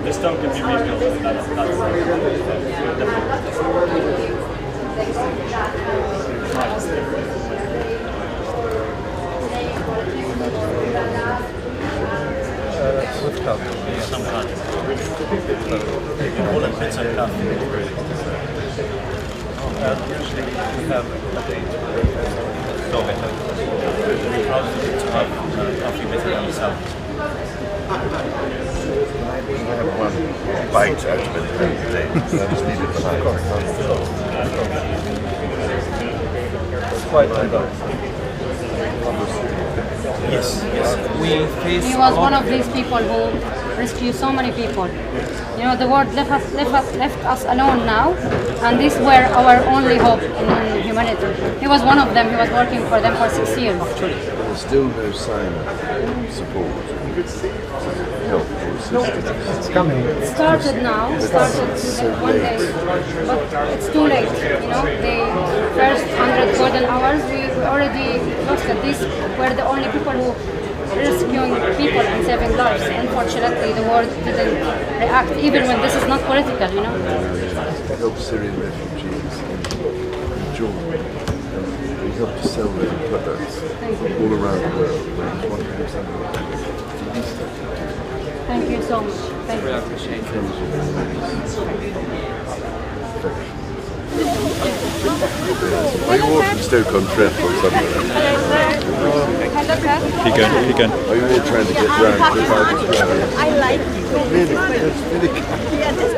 Just don't give me refills. With coffee. Some kind. You can call it pizza coffee. Usually we have a date. So better. We probably need to have coffee with it yourself. I have one bite out of it every day. I just leave it behind. It's quite like that. Yes, yes. We face. He was one of these people who rescued so many people. You know, the world left us alone now, and these were our only hope in humanity. He was one of them. He was working for them for 6 years. There's still no sign of support, help, or assistance. It's coming. It started now, started one day, but it's too late. You know, the first 100 golden hours we already lost it. These were the only people who rescuing people and saving lives. Unfortunately, the world didn't react, even when this is not political. You know. Help Syrian refugees in Jordan. We help to sell their products all around the world. We're just wondering if something like this. Thank you so much. Thank you. Are you all from Stoke-on-Trent or somewhere? Keep going, keep going. Are you all trying to get round Trafalgar Square? I like Really? That's really